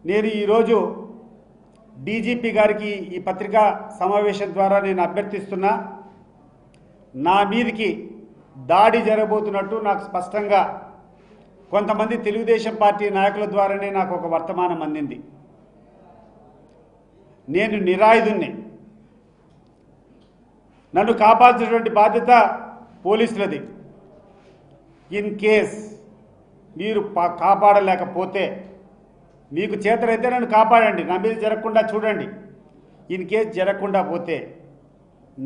నేను ఈరోజు డీజీపీ గారికి ఈ పత్రికా సమావేశం ద్వారా నేను అభ్యర్థిస్తున్నా, నా మీదికి దాడి జరగబోతున్నట్టు నాకు స్పష్టంగా కొంతమంది తెలుగుదేశం పార్టీ నాయకుల ద్వారానే నాకు ఒక వర్తమానం అందింది. నేను నిరాయుధుణ్ణి, నన్ను కాపాల్సినటువంటి బాధ్యత పోలీసులది. ఇన్ కేస్ మీరు కాపాడలేకపోతే మీకు చేతనైతే నన్ను కాపాడండి, నా మీద జరగకుండా చూడండి. ఇన్ కేస్ జరగకుండా పోతే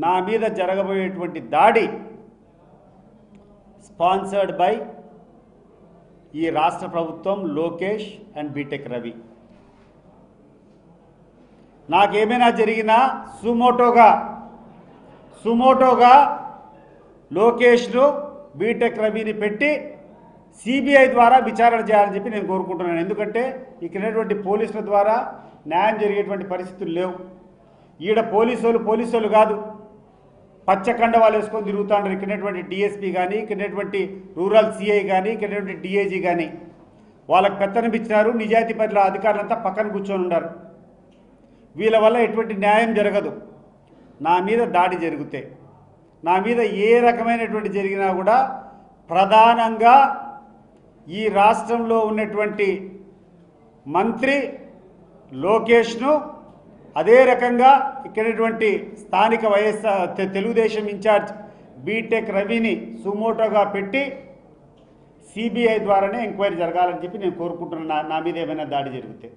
నా మీద జరగబోయేటువంటి దాడి స్పాన్సర్డ్ బై ఈ రాష్ట్ర ప్రభుత్వం, లోకేష్ అండ్ బీటెక్ రవి. నాకేమైనా జరిగినా సుమోటోగా లోకేష్ను, బీటెక్ రవిని పెట్టి సిబిఐ ద్వారా విచారణ చేయాలని చెప్పి నేను కోరుకుంటున్నాను. ఎందుకంటే ఇక్కడటువంటి పోలీసుల ద్వారా న్యాయం జరిగేటువంటి పరిస్థితులు లేవు. ఈడ పోలీసులు కాదు, పచ్చకండ వాళ్ళు వేసుకొని తిరుగుతాండ్రు. ఇక్కడటువంటి డిఎస్పీ కానీ, ఇక్కడటువంటి రూరల్ సిఐ కానీ, ఇక్కడటువంటి డిఐజీ కానీ వాళ్ళకి పెత్తనం ఇచ్చినారు. నిజాయితీ పట్ల అధికారులంతా పక్కన కూర్చొని ఉన్నారు. వీళ్ళ వల్ల ఎటువంటి న్యాయం జరగదు. నా మీద దాడి జరిగితే, నా మీద ఏ రకమైనటువంటి జరిగినా కూడా ప్రధానంగా ఈ రాష్ట్రంలో ఉన్నటువంటి మంత్రి లోకేష్ను, అదే రకంగా ఇక్కడటువంటి స్థానిక తెలుగుదేశం ఇన్ఛార్జ్ బీటెక్ రవిని సుమోటోగా పెట్టి సిబిఐ ద్వారానే ఎంక్వైరీ జరగాలని చెప్పి నేను కోరుకుంటున్నాను. నా మీద ఏమైనా దాడి జరిగితే